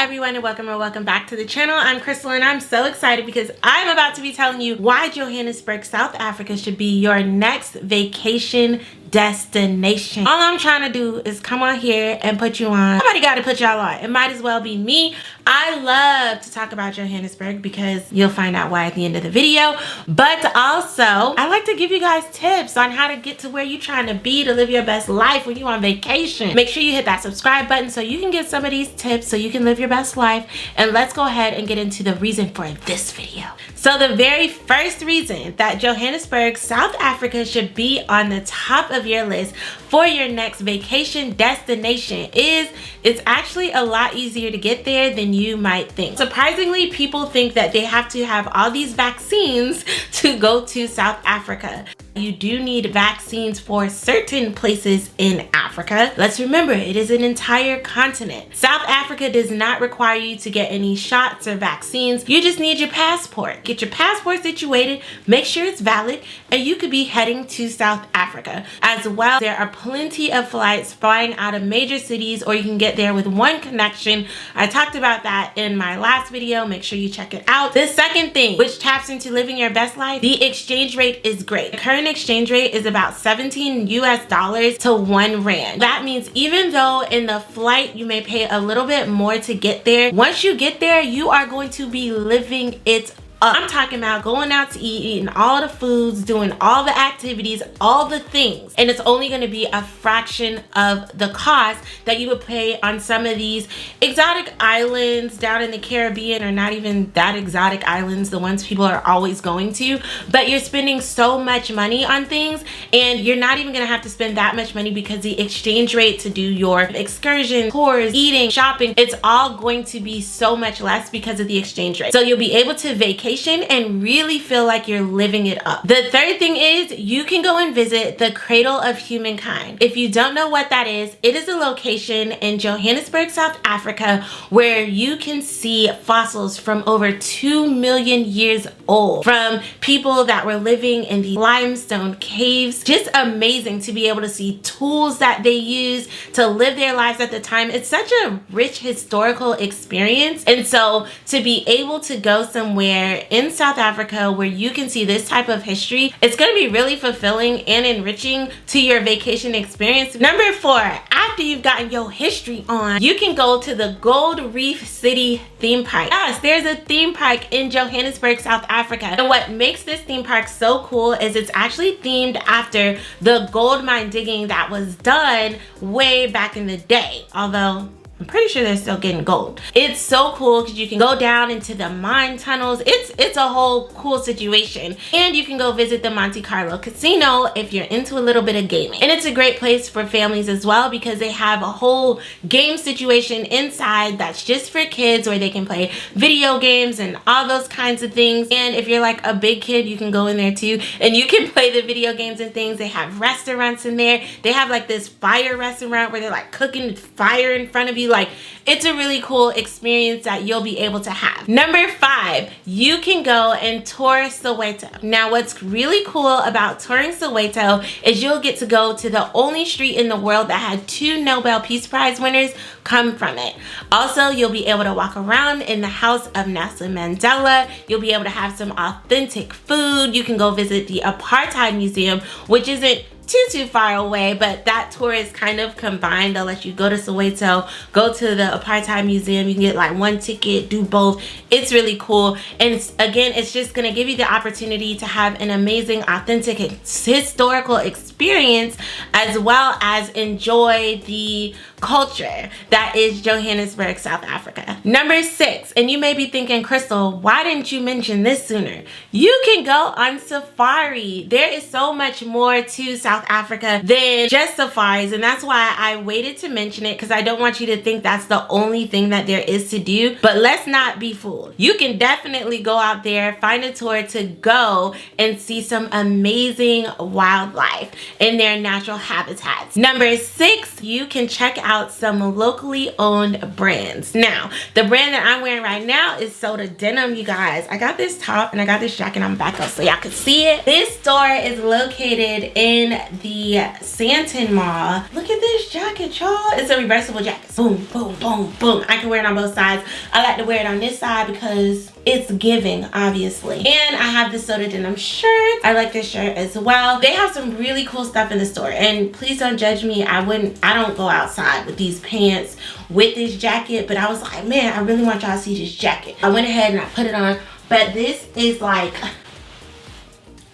everyone, and welcome back to the channel. I'm Chrystle, and I'm so excited because I'm about to be telling you why Johannesburg, South Africa should be your next vacation destination. All I'm trying to do is come on here and put you on. Somebody got to put y'all on. It might as well be me. I love to talk about Johannesburg because you'll find out why at the end of the video. But also, I like to give you guys tips on how to get to where you're trying to be to live your best life when you're on vacation. Make sure you hit that subscribe button so you can get some of these tips so you can live your best life. And let's go ahead and get into the reason for this video. So the very first reason that Johannesburg, South Africa should be on the top of your list for your next vacation destination is it's actually a lot easier to get there than you might think. Surprisingly, people think that they have to have all these vaccines to go to South Africa. You do need vaccines for certain places in Africa. Let's remember, it is an entire continent. South Africa does not require you to get any shots or vaccines. You just need your passport. Get your passport situated, make sure it's valid, and you could be heading to South Africa. As well, there are plenty of flights flying out of major cities, or you can get there with one connection. I talked about that in my last video. Make sure you check it out. The second thing, which taps into living your best life, the exchange rate is great. The current exchange rate is about 17 US dollars to 1 rand. That means even though in the flight you may pay a little bit more to get there, once you get there, you are going to be living it up. I'm talking about going out to eat, eating all the foods, doing all the activities, all the things. And it's only going to be a fraction of the cost that you would pay on some of these exotic islands down in the Caribbean, or not even that exotic islands, the ones people are always going to. But you're spending so much money on things, and you're not even going to have to spend that much money because the exchange rate to do your excursions, tours, eating, shopping, it's all going to be so much less because of the exchange rate. So you'll be able to vacation and really feel like you're living it up. The third thing is you can go and visit the Cradle of Humankind. If you don't know what that is, it is a location in Johannesburg, South Africa, where you can see fossils from over 2 million years old, from people that were living in the limestone caves. Just amazing to be able to see tools that they use to live their lives at the time. It's such a rich historical experience, and so to be able to go somewhere in South Africa where you can see this type of history, it's going to be really fulfilling and enriching to your vacation experience. Number 4, after you've gotten your history on, you can go to the Gold Reef City theme park. Yes, there's a theme park in Johannesburg, South Africa. And what makes this theme park so cool is it's actually themed after the gold mine digging that was done way back in the day. Although I'm pretty sure they're still getting gold. It's so cool because you can go down into the mine tunnels. It's a whole cool situation. And you can go visit the Monte Carlo Casino if you're into a little bit of gaming. And it's a great place for families as well because they have a whole game situation inside that's just for kids where they can play video games and all those kinds of things. And if you're like a big kid, you can go in there too and you can play the video games and things. They have restaurants in there. They have like this fire restaurant where they're like cooking fire in front of you. Like, it's a really cool experience that you'll be able to have. Number 5, you can go and tour Soweto. Now, what's really cool about touring Soweto is you'll get to go to the only street in the world that had 2 Nobel Peace Prize winners come from it. Also, you'll be able to walk around in the house of Nelson Mandela. You'll be able to have some authentic food. You can go visit the Apartheid Museum, which isn't too far away, but that tour is kind of combined. They'll let you go to Soweto, go to the Apartheid Museum. You can get like one ticket, do both. It's really cool. And again, it's just gonna give you the opportunity to have an amazing, authentic, historical experience, as well as enjoy the culture that is Johannesburg, South Africa. Number 6, and you may be thinking, Chrystle, why didn't you mention this sooner? You can go on safari. There is so much more to South Africa than just safaris, and that's why I waited to mention it, because I don't want you to think that's the only thing that there is to do. But let's not be fooled. You can definitely go out there, find a tour to go and see some amazing wildlife in their natural habitats. Number 6, you can check out some locally owned brands. Now, the brand that I'm wearing right now is Soda Denim, you guys. I got this top and I got this jacket on back up so y'all can see it. This store is located in the Sandton Mall. Look at this jacket, y'all. It's a reversible jacket. Boom, boom, boom, boom. I can wear it on both sides. I like to wear it on this side because it's giving, obviously. And I have the Soda Denim shirt. I like this shirt as well. They have some really cool stuff in the store, and please don't judge me. I don't go outside with these pants with this jacket, but I was like, man, I really want y'all to see this jacket. I went ahead and I put it on, but this is like,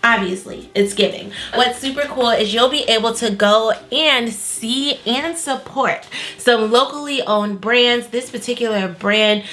obviously it's giving. What's super cool is you'll be able to go and see and support some locally owned brands. This particular brand,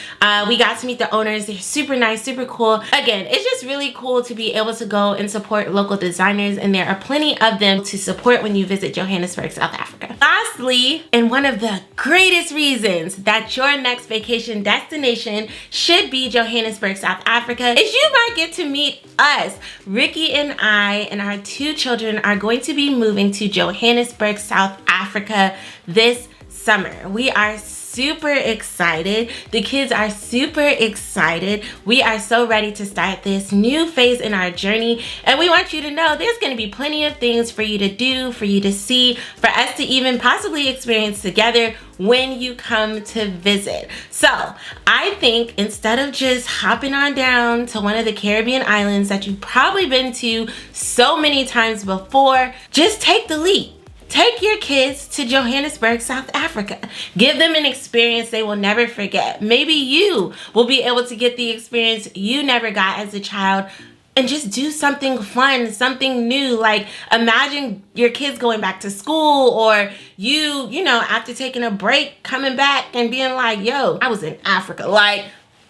we got to meet the owners. They're super nice, super cool. Again, it's just really cool to be able to go and support local designers, and there are plenty of them to support when you visit Johannesburg, South Africa. Lastly, and one of the greatest reasons that your next vacation destination should be Johannesburg, South Africa, is you might get to meet us. Ricky and I and our 2 children are going to be moving to Johannesburg, South Africa this summer. We are super excited. The kids are super excited. We are so ready to start this new phase in our journey, and we want you to know there's going to be plenty of things for you to do, for you to see, for us to even possibly experience together when you come to visit. So I think instead of just hopping on down to one of the Caribbean islands that you've probably been to so many times before, just take the leap. Take your kids to Johannesburg, South Africa. Give them an experience they will never forget. Maybe you will be able to get the experience you never got as a child, and just do something fun, something new. Like, imagine your kids going back to school, or you know, after taking a break, coming back and being like, yo, I was in Africa. Like,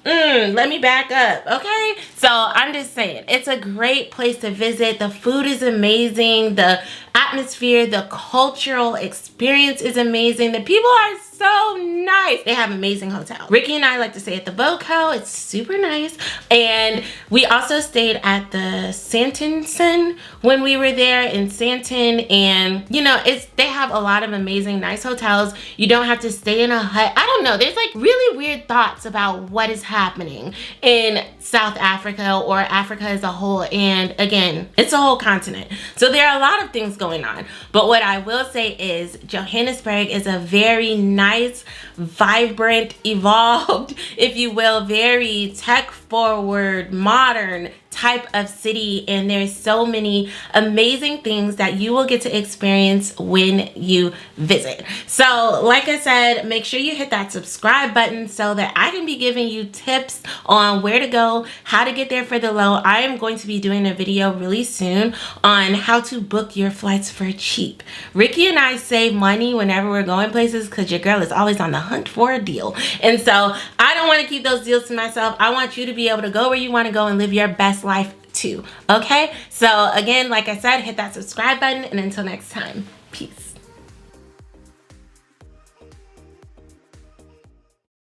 let me back up, okay? So I'm just saying, it's a great place to visit. The food is amazing. The atmosphere, the cultural experience is amazing. The people are so nice. They have amazing hotels. Ricky and I like to stay at the Boco. It's super nice. And we also stayed at the Sandton when we were there in Sandton. And you know, they have a lot of amazing, nice hotels. You don't have to stay in a hut. I don't know. There's like really weird thoughts about what is happening in South Africa or Africa as a whole. And again, it's a whole continent. So there are a lot of things going on. But what I will say is Johannesburg is a very nice, vibrant, evolved, if you will, very tech forward, modern type of city, and there's so many amazing things that you will get to experience when you visit. So like I said, make sure you hit that subscribe button so that I can be giving you tips on where to go, how to get there for the low. I am going to be doing a video really soon on how to book your flights for cheap. Ricky and I save money whenever we're going places because your girl is always on the hunt for a deal, and so I don't want to keep those deals to myself. I want you to be able to go where you want to go and live your best life too. Okay, so again, like I said, hit that subscribe button, and until next time, peace.